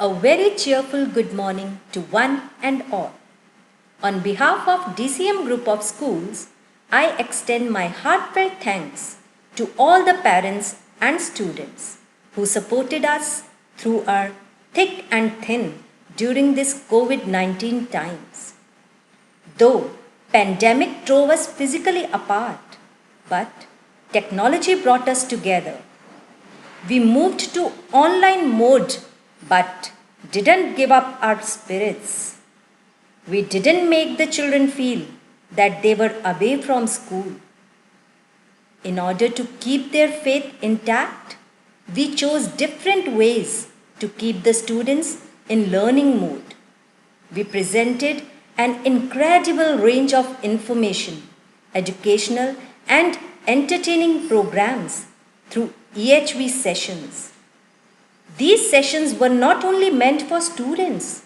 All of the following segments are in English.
A very cheerful good morning to one and all. On behalf of DCM Group of Schools, I extend my heartfelt thanks to all the parents and students who supported us through our thick and thin during this COVID-19 times. Though pandemic drove us physically apart, but technology brought us together. We moved to online mode but didn't give up our spirits. We didn't make the children feel that they were away from school. In order to keep their faith intact, we chose different ways to keep the students in learning mode. We presented an incredible range of information, educational and entertaining programs through EHV sessions. These sessions were not only meant for students,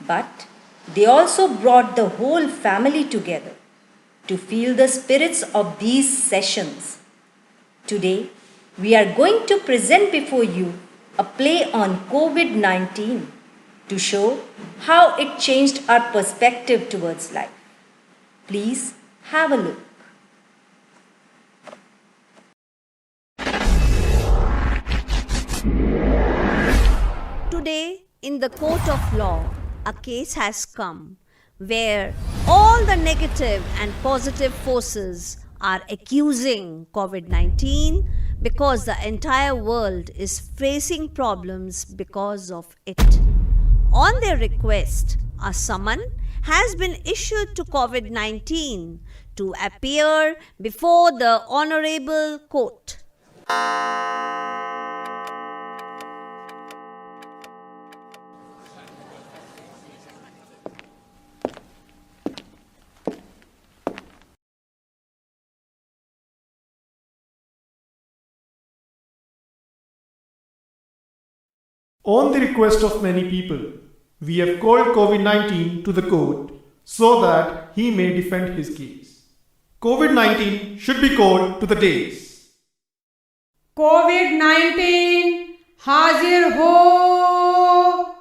but they also brought the whole family together to feel the spirits of these sessions. Today, we are going to present before you a play on COVID-19 to show how it changed our perspective towards life. Please have a look. Today, in the court of law, a case has come where all the negative and positive forces are accusing COVID-19 because the entire world is facing problems because of it. On their request, a summon has been issued to COVID-19 to appear before the Honorable Court. On the request of many people, we have called COVID-19 to the court so that he may defend his case. COVID-19 should be called to the dais. COVID-19 हाजिर हो।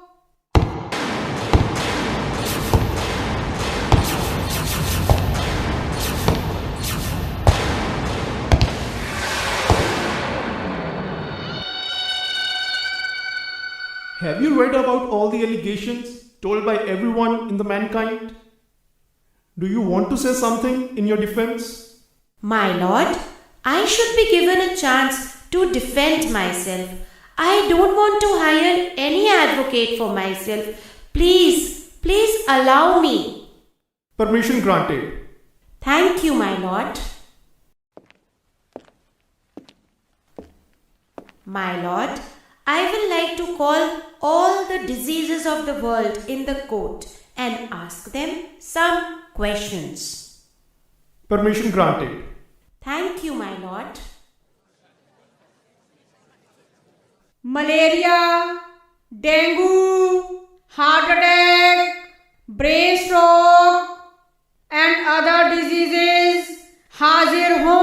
Have you read about all the allegations told by everyone in the mankind? Do you want to say something in your defense? My lord, I should be given a chance to defend myself. I don't want to hire any advocate for myself. Please allow me. Permission granted. Thank you, my lord. My lord, I will like to call all the diseases of the world in the court and ask them some questions. Permission granted. Thank you, my lord. Malaria, dengue, heart attack, brain stroke and other diseases हाजिर हो।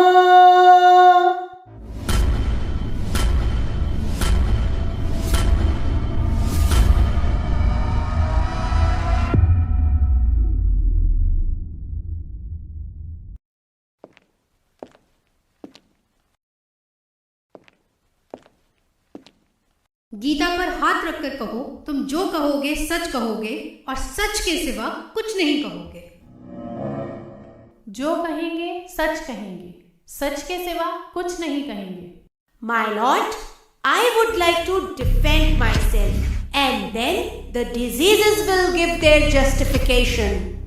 गीता पर हाथ रखकर कहो, तुम जो कहोगे सच कहोगे और सच के सिवा कुछ नहीं कहोगे। जो कहेंगे सच कहेंगे, सच के सिवा कुछ नहीं कहेंगे। My lord, I would like to defend myself and then the diseases will give their justification.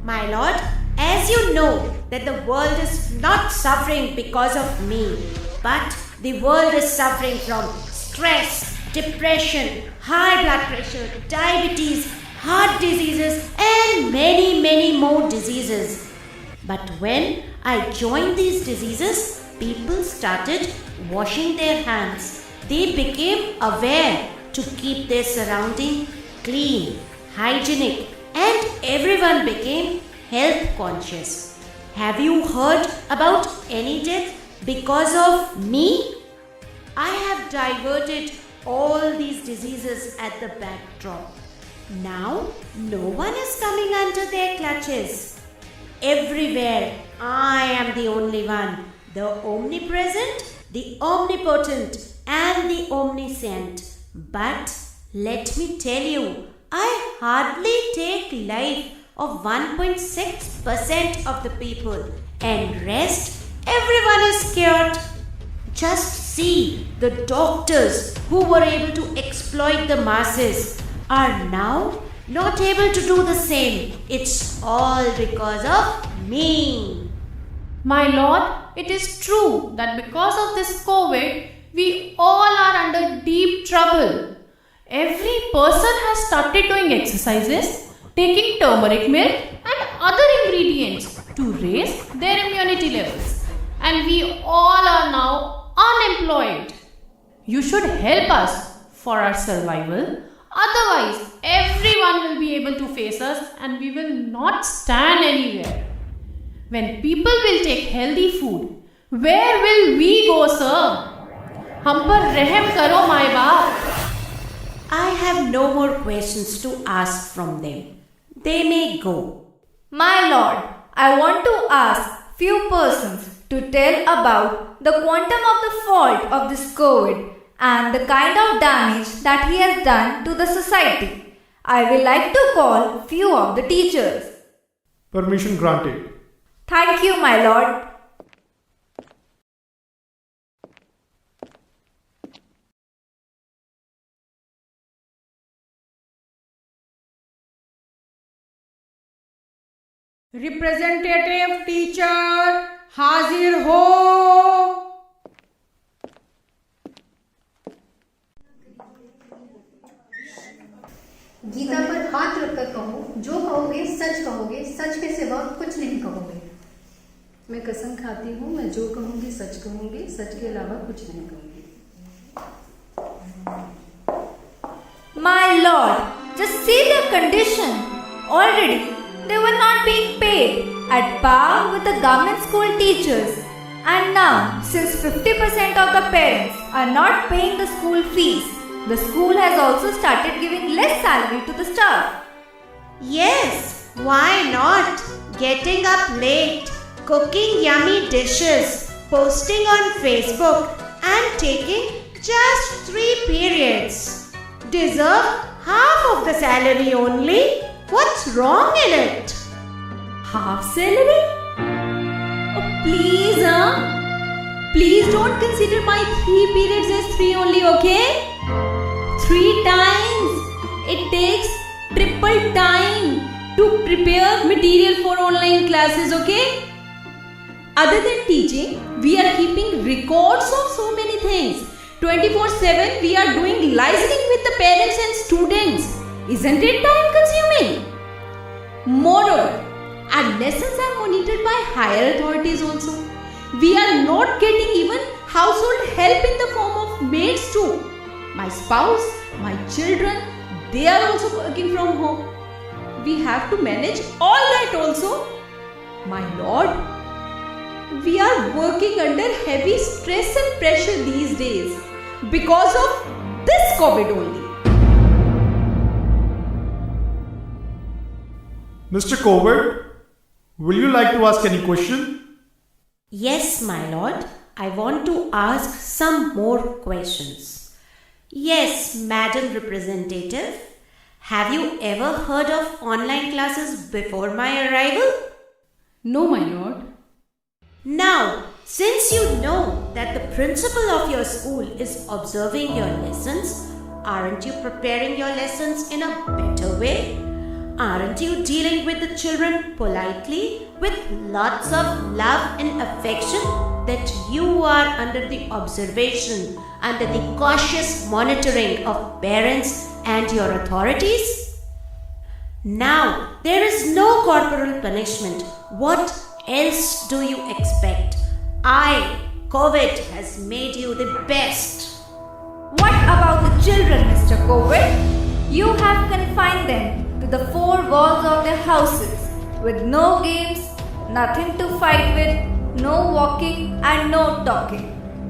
My lord, as you know that the world is not suffering because of me, but the world is suffering from stress, depression, high blood pressure, diabetes, heart diseases and many more diseases. But when I joined these diseases, people started washing their hands. They became aware to keep their surrounding clean, hygienic, and everyone became health conscious. Have you heard about any death because of me? I have diverted all these diseases at the backdrop. Now, no one is coming under their clutches. Everywhere, I am the only one, the omnipresent, the omnipotent, and the omniscient. But let me tell you, I hardly take life of 1.6% of the people, and rest, everyone is cured. Just see, the doctors who were able to exploit the masses are now not able to do the same. It's all because of me. My lord, it is true that because of this COVID, we all are under deep trouble. Every person has started doing exercises, taking turmeric milk and other ingredients to raise their immunity levels. And we all are now unemployed. You should help us for our survival. Otherwise, everyone will be able to face us and we will not stand anywhere. When people will take healthy food, where will we go, sir? हम पर रहम करो my बाप. I have no more questions to ask from them. They may go. My lord, I want to ask few persons to tell about the quantum of the fault of this COVID and the kind of damage that he has done to the society. I will like to call few of the teachers. Permission granted. Thank you, my lord. Representative teacher, हाजिर हो. गीता पर हाथ रखकर कहो, जो कहोगे सच के सिवा कुछ नहीं कहोगे. मैं कसम खाती हूँ, मैं जो कहूँगी, सच के अलावा कुछ नहीं कहूँगी. My lord, just see their condition. Already, they were not being paid at par with the government school teachers. And now, since 50% of the parents are not paying the school fees, the school has also started giving less salary to the staff. Yes, why not? Getting up late, cooking yummy dishes, posting on Facebook, and taking just 3 periods. Deserve half of the salary only? What's wrong in it? Half salary? Oh, please, please don't consider my 3 periods as 3 only, okay? 3 times. It takes triple time to prepare material for online classes, okay? Other than teaching, we are keeping records of so many things. 24/7 we are doing listening with the parents and students. Isn't it time consuming? Moreover, our lessons are monitored by higher authorities also. We are not getting even household help in the form of maids too. My spouse, my children, they are also working from home. We have to manage all that also. My lord, we are working under heavy stress and pressure these days because of this COVID only. Mr. COVID, will you like to ask any question? Yes, my lord. I want to ask some more questions. Yes, Madam Representative. Have you ever heard of online classes before my arrival? No, my lord. Now, since you know that the principal of your school is observing your lessons, aren't you preparing your lessons in a better way? Aren't you dealing with the children politely, with lots of love and affection, that you are under the observation, under the cautious monitoring of parents and your authorities? Now, there is no corporal punishment. What else do you expect? COVID has made you the best. What about the children, Mr. COVID? You have confined them to the 4 walls of their houses with no games, nothing to fight with, no walking and no talking.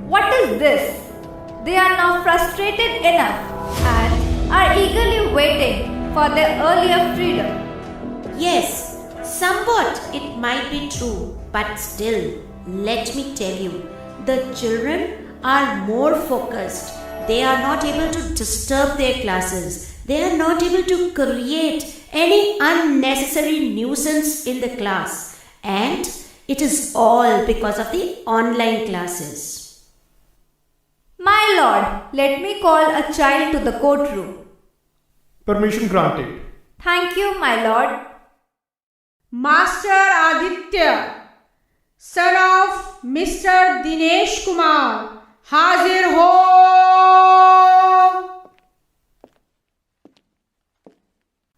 What is this? They are now frustrated enough and are eagerly waiting for their earlier freedom. Yes, somewhat it might be true, but still, let me tell you, the children are more focused. They are not able to disturb their classes. They are not able to create any unnecessary nuisance in the class. And it is all because of the online classes. My lord, let me call a child to the courtroom. Permission granted. Thank you, my lord. Master Aditya, son of Mr. Dinesh Kumar, Hazir ho!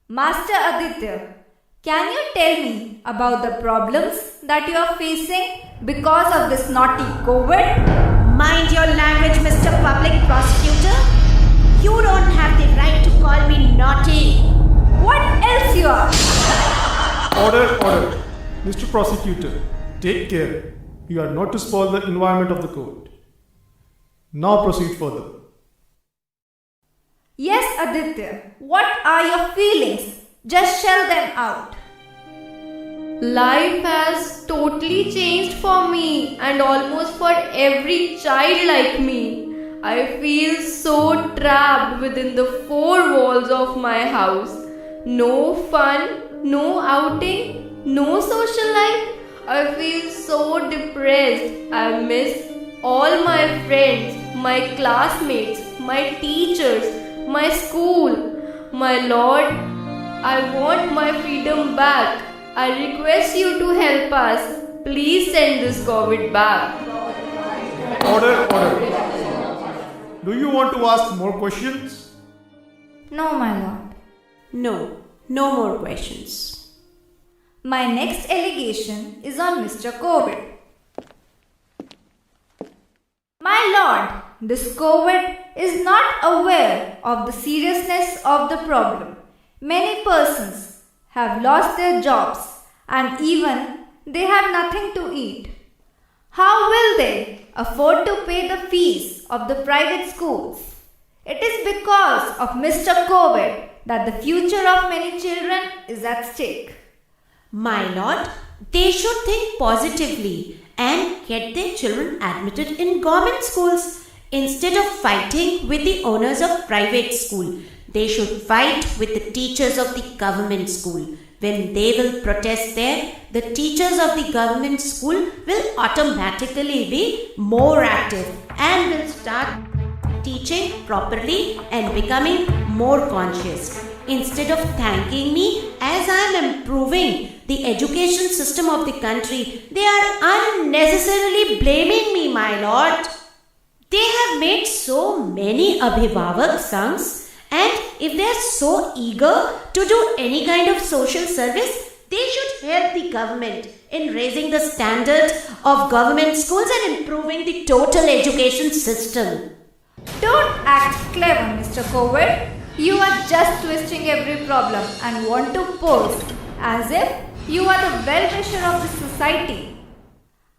Master Aditya, can you tell me about the problems that you are facing because of this naughty COVID? Mind your language, Mr. Public Prosecutor. You don't have the right to call me naughty. What else you are? Order. Mr. Prosecutor, take care. You are not to spoil the environment of the court. Now proceed further. Yes, Aditya. What are your feelings? Just shell them out. Life has totally changed for me and almost for every child like me. I feel so trapped within the four walls of my house. No fun, no outing, no social life. I feel so depressed. I miss all my friends, my classmates, my teachers, my school. My lord, I want my freedom back. I request you to help us. Please send this COVID back. Order. Do you want to ask more questions? No, my lord. No more questions. My next allegation is on Mr. COVID. My lord, this COVID is not aware of the seriousness of the problem. Many persons have lost their jobs and even they have nothing to eat. How will they afford to pay the fees of the private schools? It is because of Mr. COVID that the future of many children is at stake. My lord, they should think positively and get their children admitted in government schools. Instead of fighting with the owners of private school, they should fight with the teachers of the government school. When they will protest there, the teachers of the government school will automatically be more active and will start teaching properly and becoming more conscious. Instead of thanking me as I am improving the education system of the country, they are unnecessarily blaming me, my lord. They have made so many Abhivavak songs, and if they are so eager to do any kind of social service, they should help the government in raising the standard of government schools and improving the total education system. Don't act clever, Mr. COVID. You are just twisting every problem and want to pose as if you are the well-wisher of the society.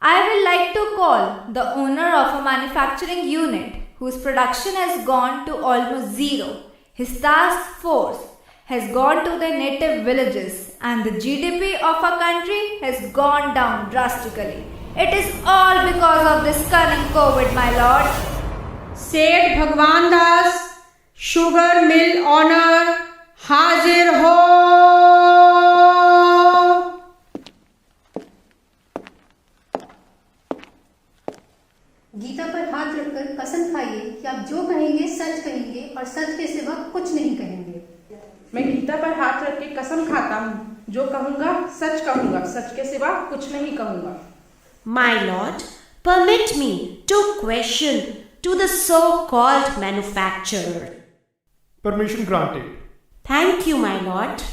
I will like to call the owner of a manufacturing unit whose production has gone to almost zero. His task force has gone to their native villages and the GDP of our country has gone down drastically. It is all because of this cunning COVID, my lord. Seth Bhagwan Das, Sugar Mill Owner, Hazir ho! Gita पर हाथ रखकर कसम खाइए कि आप जो कहेंगे सच कहेंगे और सच के सिवा कुछ नहीं कहेंगे। मैं गीता पर हाथ रख के कसम खाता हूँ, जो कहूँगा, सच के सिवा कुछ नहीं कहूँगा। My lord, permit me to question to the so-called manufacturer. Permission granted. Thank you, my lord.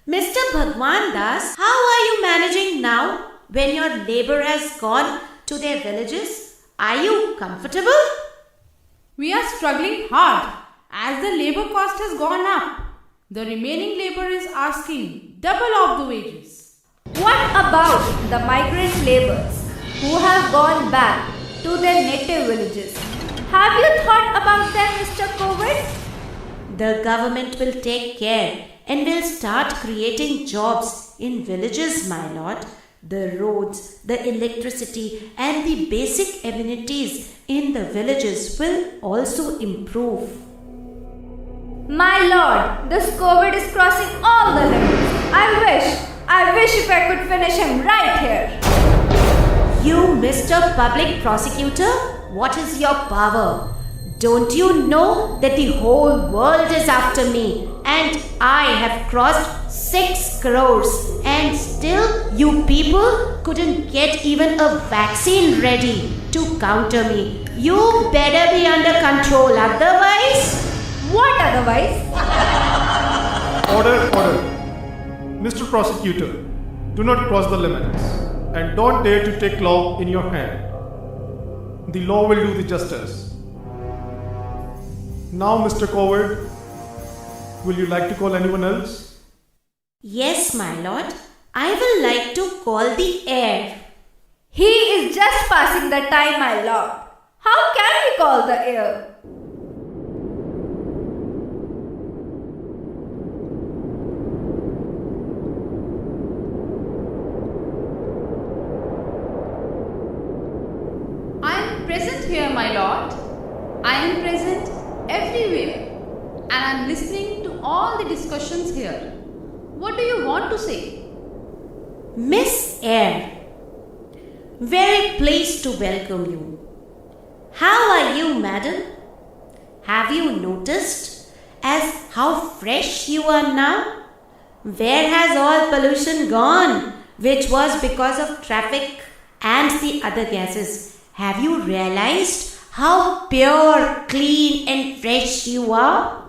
Mr. Bhagwan Das, how are you managing now when your labor has gone to their villages? Are you comfortable? We are struggling hard as the labor cost has gone up. The remaining labor is asking double of the wages. What about the migrant laborers who have gone back to their native villages. Have you thought about them, Mr. COVID? The government will take care and will start creating jobs in villages, my lord. The roads, the electricity and the basic amenities in the villages will also improve. My lord, this COVID is crossing all the limits. I wish if I could finish him right here. You, Mr. Public Prosecutor, what is your power? Don't you know that the whole world is after me and I have crossed 6 crores and still you people couldn't get even a vaccine ready to counter me. You better be under control, otherwise... What otherwise? Order. Mr. Prosecutor, do not cross the limits and don't dare to take law in your hand. The law will do the justice. Now, Mr. COVID, will you like to call anyone else? Yes, my lord. I will like to call the air. He is just passing the time, my lord. How can we call the air? I am present here, my lord. I am present everywhere and I am listening to all the discussions here. What do you want to say? Miss Air, very pleased to welcome you. How are you, madam? Have you noticed as how fresh you are now? Where has all pollution gone, which was because of traffic and the other gases? Have you realized how pure, clean and fresh you are?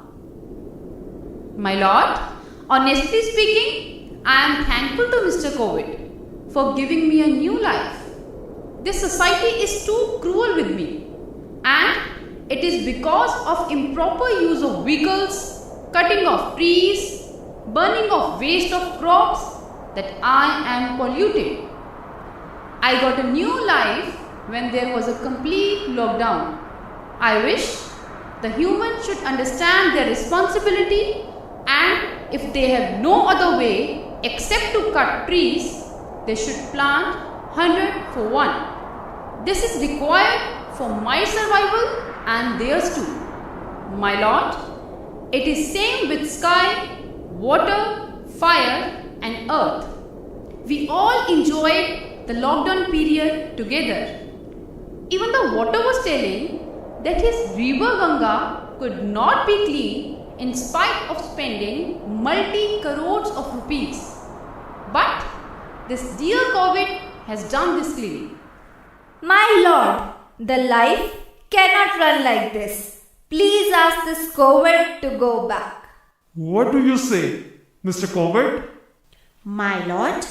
My lord, honestly speaking, I am thankful to Mr. COVID for giving me a new life. This society is too cruel with me, and it is because of improper use of vehicles, cutting of trees, burning of waste of crops that I am polluted. I got a new life when there was a complete lockdown. I wish the humans should understand their responsibility, and if they have no other way except to cut trees, they should plant 100 for one. This is required for my survival and theirs too. My lord, it is same with sky, water, fire and earth. We all enjoyed the lockdown period together. Even the water was telling that his river Ganga could not be clean in spite of spending multi-crores of rupees. But this dear COVID has done this cleaning. My lord, the life cannot run like this. Please ask this COVID to go back. What do you say, Mr. COVID? My lord,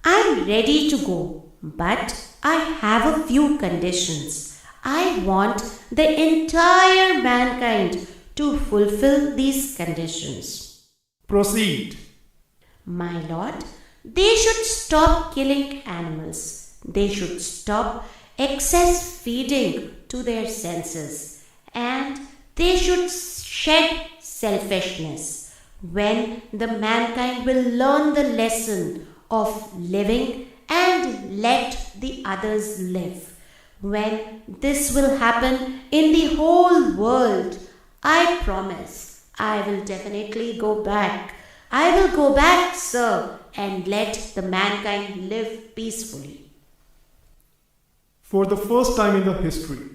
I am ready to go, but I have a few conditions. I want the entire mankind to fulfill these conditions. Proceed. My lord, they should stop killing animals. They should stop excess feeding to their senses. And they should shed selfishness. When the mankind will learn the lesson of living and let the others live. When this will happen in the whole world, I promise I will definitely go back. I will go back, sir, and let the mankind live peacefully. For the first time in the history,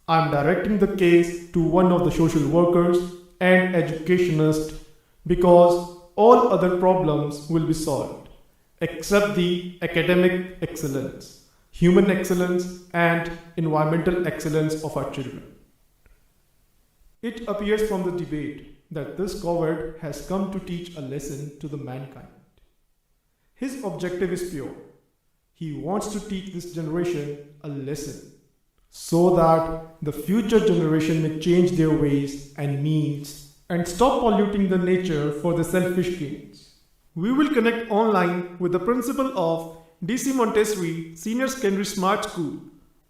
I am directing the case to one of the social workers and educationists because all other problems will be solved except the academic excellence, human excellence and environmental excellence of our children. It appears from the debate that this COVID has come to teach a lesson to the mankind. His objective is pure. He wants to teach this generation a lesson so that the future generation may change their ways and means and stop polluting the nature for the selfish gains. We will connect online with the principal of DC Montessori Senior Secondary Smart School,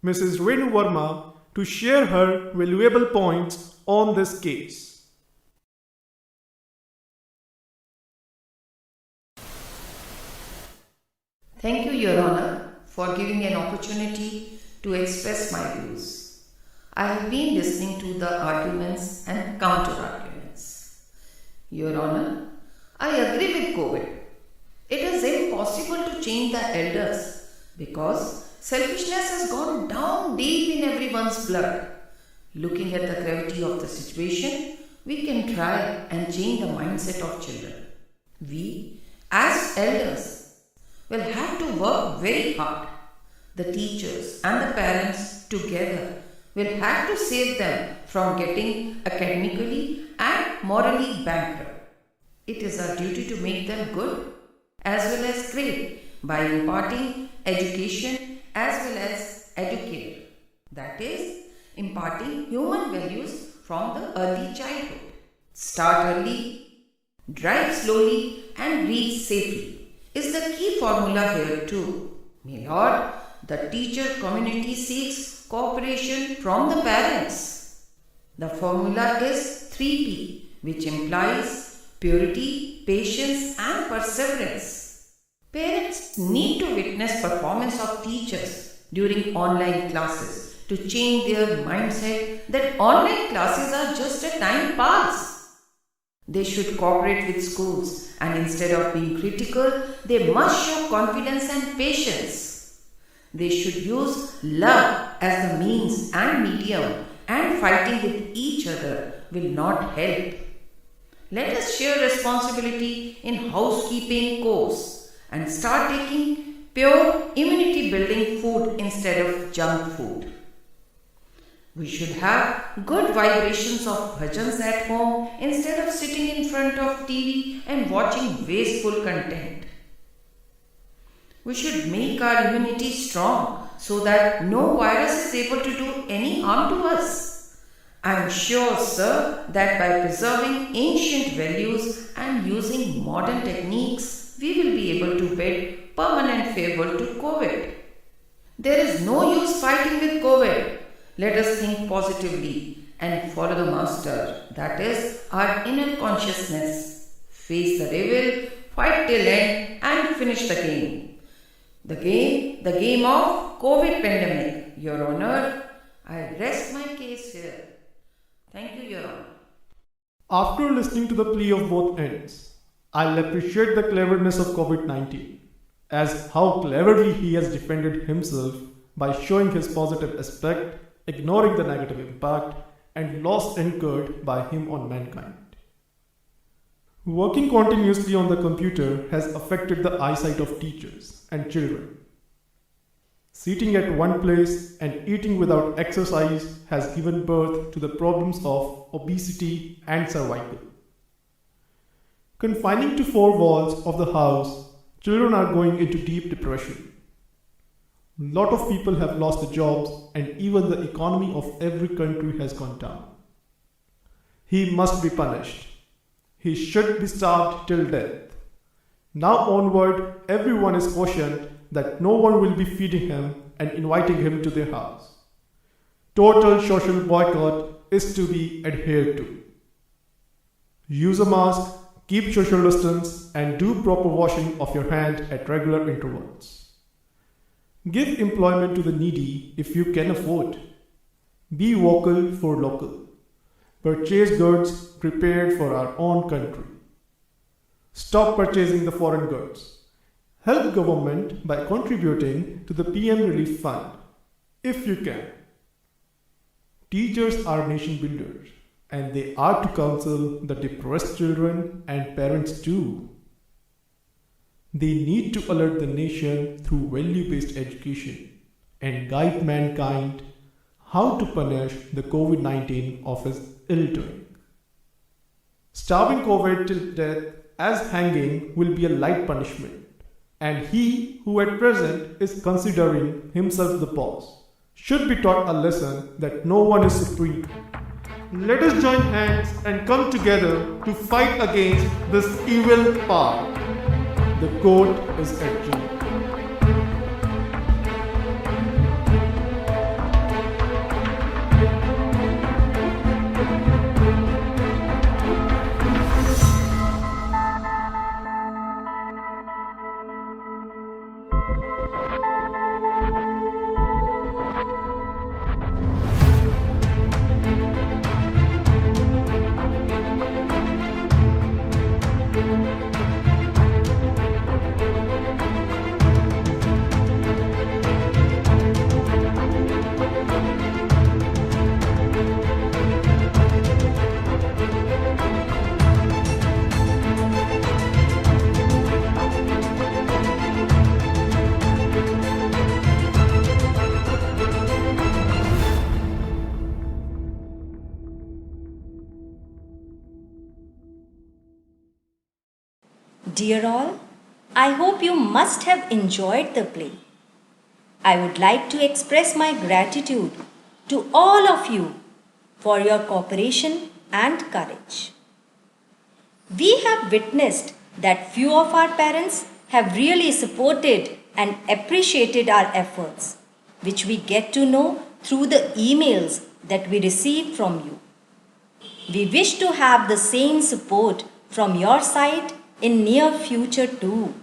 Mrs. Renu Verma, to share her valuable points on this case. Thank you, Your Honor, for giving an opportunity to express my views. I have been listening to the arguments and counter-arguments. Your Honor, I agree with COVID. It is impossible to change the elders because selfishness has gone down deep in everyone's blood. Looking at the gravity of the situation, we can try and change the mindset of children. We, as elders, will have to work very hard. The teachers and the parents together will have to save them from getting academically and morally bankrupt. It is our duty to make them good as well as great by imparting education as well as educate. That is, imparting human values from the early childhood. Start early, drive slowly and reach safely is the key formula here too. My Lord, the teacher community seeks cooperation from the parents. The formula is 3P, which implies purity, patience and perseverance. Parents need to witness performance of teachers during online classes to change their mindset that online classes are just a time pass. They should cooperate with schools and instead of being critical, they must show confidence and patience. They should use love as the means and medium, and fighting with each other will not help. Let us share responsibility in housekeeping course and start taking pure immunity building food instead of junk food. We should have good vibrations of bhajans at home instead of sitting in front of TV and watching wasteful content. We should make our immunity strong so that no virus is able to do any harm to us. I am sure, sir, that by preserving ancient values and using modern techniques, we will be able to bid permanent farewell to COVID. There is no use fighting with COVID. Let us think positively and follow the master, that is our inner consciousness. Face the devil, fight till end and finish the game. The game of COVID pandemic. Your Honor, I rest my case here. Thank you, Your Honor. After listening to the plea of both ends, I'll appreciate the cleverness of COVID-19 as how cleverly he has defended himself by showing his positive aspect, ignoring the negative impact and loss incurred by him on mankind. Working continuously on the computer has affected the eyesight of teachers and children. Sitting at one place and eating without exercise has given birth to the problems of obesity and survival. Confining to four walls of the house, children are going into deep depression. Lot of people have lost their jobs and even the economy of every country has gone down. He must be punished. He should be starved till death. Now onward, everyone is cautioned that no one will be feeding him and inviting him to their house. Total social boycott is to be adhered to. Use a mask, keep social distance, and do proper washing of your hand at regular intervals. Give employment to the needy if you can afford. Be vocal for local. Purchase goods prepared for our own country. Stop purchasing the foreign goods. Help government by contributing to the PM Relief Fund, if you can. Teachers are nation builders, and they are to counsel the depressed children and parents too. They need to alert the nation through value-based education and guide mankind how to punish the COVID-19 of his ill-doing. Starving COVID till death as hanging will be a light punishment, and he who at present is considering himself the boss should be taught a lesson that no one is supreme. Let us join hands and come together to fight against this evil power. The court is adjourned. Dear all, I hope you must have enjoyed the play. I would like to express my gratitude to all of you for your cooperation and courage. We have witnessed that few of our parents have really supported and appreciated our efforts, which we get to know through the emails that we receive from you. We wish to have the same support from your side in near future too.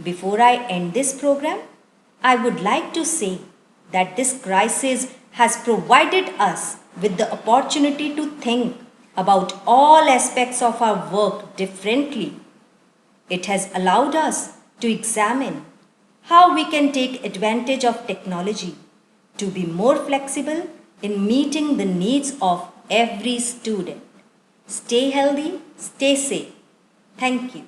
Before I end this program, I would like to say that this crisis has provided us with the opportunity to think about all aspects of our work differently. It has allowed us to examine how we can take advantage of technology to be more flexible in meeting the needs of every student. Stay healthy, stay safe. Thank you.